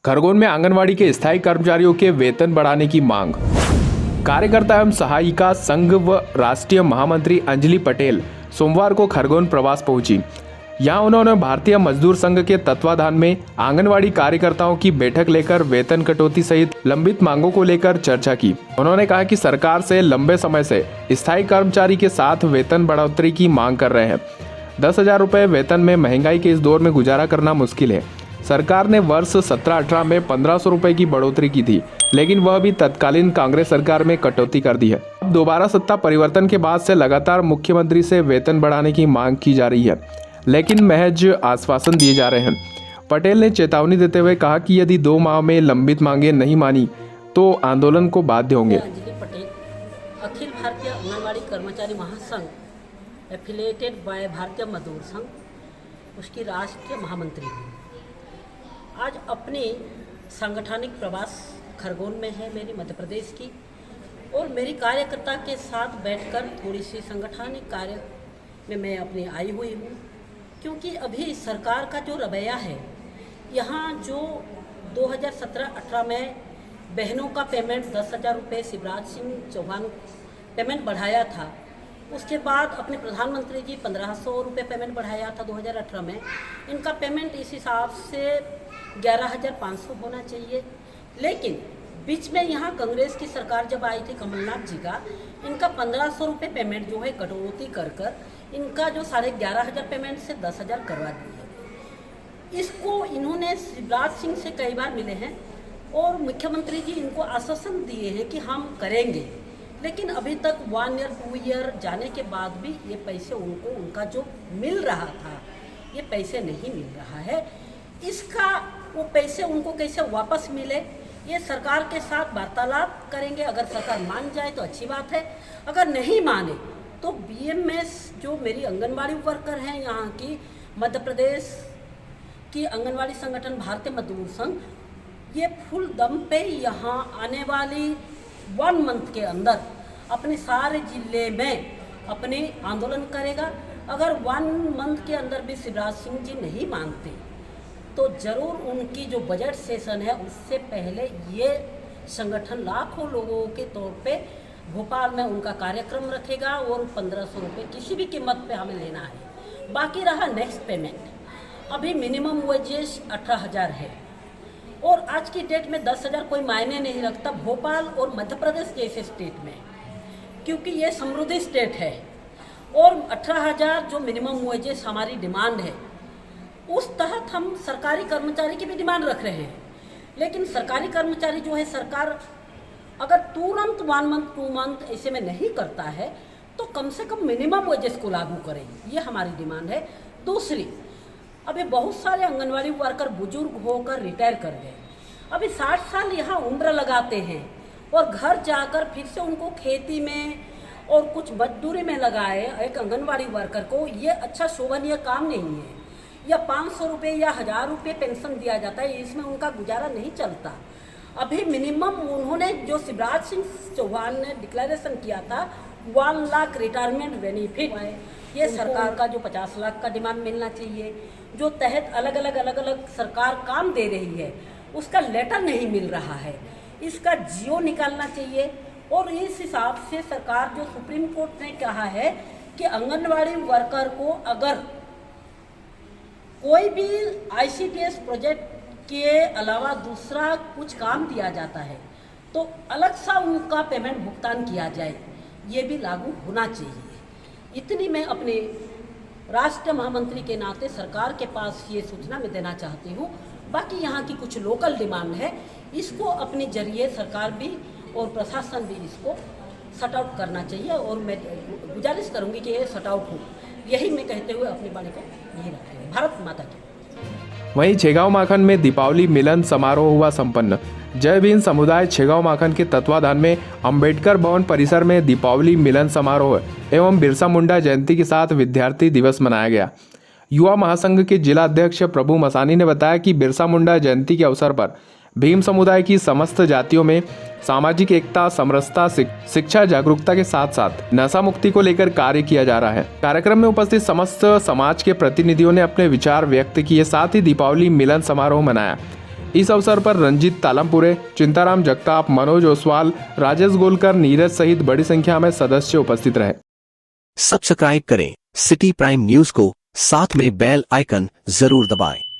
खरगोन में आंगनवाड़ी के स्थायी कर्मचारियों के वेतन बढ़ाने की मांग। कार्यकर्ता एवं सहायिका संघ व राष्ट्रीय महामंत्री अंजलि पटेल सोमवार को खरगोन प्रवास पहुंची। यहां उन्होंने भारतीय मजदूर संघ के तत्वाधान में आंगनवाड़ी कार्यकर्ताओं की बैठक लेकर वेतन कटौती सहित लंबित मांगों को लेकर चर्चा की। उन्होंने कहा कि सरकार से लंबे समय से स्थायी कर्मचारी के साथ वेतन बढ़ोतरी की मांग कर रहे हैं। 10,000 रुपये वेतन में महंगाई के इस दौर में गुजारा करना मुश्किल है। सरकार ने वर्ष 17-18 में 1,500 रुपये की बढ़ोतरी की थी, लेकिन वह भी तत्कालीन कांग्रेस सरकार में कटौती कर दी है। अब दोबारा सत्ता परिवर्तन के बाद से लगातार मुख्यमंत्री से वेतन बढ़ाने की मांग की जा रही है, लेकिन महज आश्वासन दिए जा रहे हैं। पटेल ने चेतावनी देते हुए कहा कि यदि 2 माह में लंबित मांगे नहीं मानी तो आंदोलन को बाध्य होंगे। अंजलि पटेल, अखिल भारतीय आंगनवाड़ी कर्मचारी महासंघ एफिलिएटेड बाय भारतीय मजदूर संघ, उसकी राष्ट्रीय महामंत्री हूँ। आज अपनी सांगठनिक प्रवास खरगोन में है मेरी मध्य प्रदेश की, और मेरी कार्यकर्ता के साथ बैठकर थोड़ी सी सांगठनिक कार्य में मैं अपनी आई हुई हूँ, क्योंकि अभी सरकार का जो रवैया है, यहाँ जो 2017-18 में बहनों का पेमेंट 10,000 रुपये शिवराज सिंह चौहान पेमेंट बढ़ाया था, उसके बाद अपने प्रधानमंत्री जी 1,500 रुपये पेमेंट बढ़ाया था 2018 में। इनका पेमेंट इस हिसाब से 11,500 होना चाहिए, लेकिन बीच में यहाँ कांग्रेस की सरकार जब आई थी कमलनाथ जी का, इनका 1,500 रुपये पेमेंट जो है कटौती कर इनका जो 11,500 पेमेंट से 10,000 करवा दिए। इसको इन्होंने शिवराज सिंह से कई बार मिले हैं और मुख्यमंत्री जी इनको आश्वासन दिए हैं कि हम करेंगे, लेकिन अभी तक 1 ईयर 2 ईयर जाने के बाद भी ये पैसे उनको उनका जो मिल रहा था, ये पैसे नहीं मिल रहा है। इसका वो पैसे उनको कैसे वापस मिले, ये सरकार के साथ वार्तालाप करेंगे। अगर सरकार मान जाए तो अच्छी बात है, अगर नहीं माने तो बीएमएस जो मेरी आंगनवाड़ी वर्कर हैं यहाँ की, मध्य प्रदेश की आंगनवाड़ी संगठन भारतीय मजदूर संघ, ये फुल दम पे यहाँ आने वाली 1 मंथ के अंदर अपने सारे जिले में अपने आंदोलन करेगा। अगर 1 मंथ के अंदर भी शिवराज सिंह जी नहीं मानते तो ज़रूर उनकी जो बजट सेशन है उससे पहले ये संगठन लाखों लोगों के तौर पे भोपाल में उनका कार्यक्रम रखेगा और 1,500 रुपये किसी भी कीमत पे हमें लेना है। बाकी रहा नेक्स्ट पेमेंट, अभी मिनिमम वेजेस 18,000 है और आज की डेट में 10,000 कोई मायने नहीं रखता भोपाल और मध्य प्रदेश जैसे स्टेट में, क्योंकि ये समृद्धि स्टेट है। और 18,000 जो मिनिमम वेजेस हमारी डिमांड है, उस तहत हम सरकारी कर्मचारी की भी डिमांड रख रहे हैं। लेकिन सरकारी कर्मचारी जो है, सरकार अगर तुरंत 1 मंथ 2 मंथ ऐसे में नहीं करता है तो कम से कम मिनिमम वेजेस को लागू करें, ये हमारी डिमांड है। दूसरी, अभी बहुत सारे आंगनवाड़ी वर्कर बुजुर्ग होकर रिटायर कर गए, अभी 60 साल यहाँ उम्र लगाते हैं और घर जाकर फिर से उनको खेती में और कुछ मजदूरी में लगाए एक आंगनवाड़ी वर्कर को, ये अच्छा शोभनीय काम नहीं है। या 500 रुपये या 1,000 रुपये पेंशन दिया जाता है, इसमें उनका गुजारा नहीं चलता। अभी मिनिमम उन्होंने जो शिवराज सिंह चौहान ने डिक्लेरेशन किया था 1 लाख रिटायरमेंट बेनिफिट, ये सरकार का जो 50 लाख का डिमांड मिलना चाहिए, जो तहत अलग अलग सरकार काम दे रही है उसका लेटर नहीं मिल रहा है, इसका जियो निकालना चाहिए। और इस हिसाब से सरकार जो सुप्रीम कोर्ट ने कहा है कि आंगनवाड़ी वर्कर को अगर कोई भी आईसीडीएस प्रोजेक्ट के अलावा दूसरा कुछ काम दिया जाता है तो अलग सा उनका पेमेंट भुगतान किया जाए, ये भी लागू होना चाहिए। इतनी मैं अपने राष्ट्रीय महामंत्री के नाते सरकार के पास ये सूचना मैं देना चाहती हूँ। बाकी यहाँ की कुछ लोकल डिमांड है, इसको अपने जरिए सरकार भी और प्रशासन भी इसको सट आउट करना चाहिए, और मैं गुजारिश करूँगी कि ये सट आउट हो। यही मैं कहते हुए अपनी वाणी को यही रखती हूँ। भारत माता की। वहीं छेगांव माखन में दीपावली मिलन समारोह हुआ संपन्न। जय भीम समुदाय छेगांव माखन के तत्वाधान में अंबेडकर भवन परिसर में दीपावली मिलन समारोह एवं बिरसा मुंडा जयंती के साथ विद्यार्थी दिवस मनाया गया। युवा महासंघ के जिला अध्यक्ष प्रभु मसानी ने बताया कि बिरसा मुंडा जयंती के अवसर पर भीम समुदाय की समस्त जातियों में सामाजिक एकता, समरसता, शिक्षा जागरूकता के साथ साथ नशा मुक्ति को लेकर कार्य किया जा रहा है। कार्यक्रम में उपस्थित समस्त समाज के प्रतिनिधियों ने अपने विचार व्यक्त किए, साथ ही दीपावली मिलन समारोह मनाया। इस अवसर पर रंजीत तालमपुरे, चिंताराम जगताप, मनोज ओसवाल, राजेश गोलकर, नीरज सहित बड़ी संख्या में सदस्य उपस्थित रहे। सब्सक्राइब करें सिटी प्राइम न्यूज को, साथ में बेल आइकन जरूर दबाएं।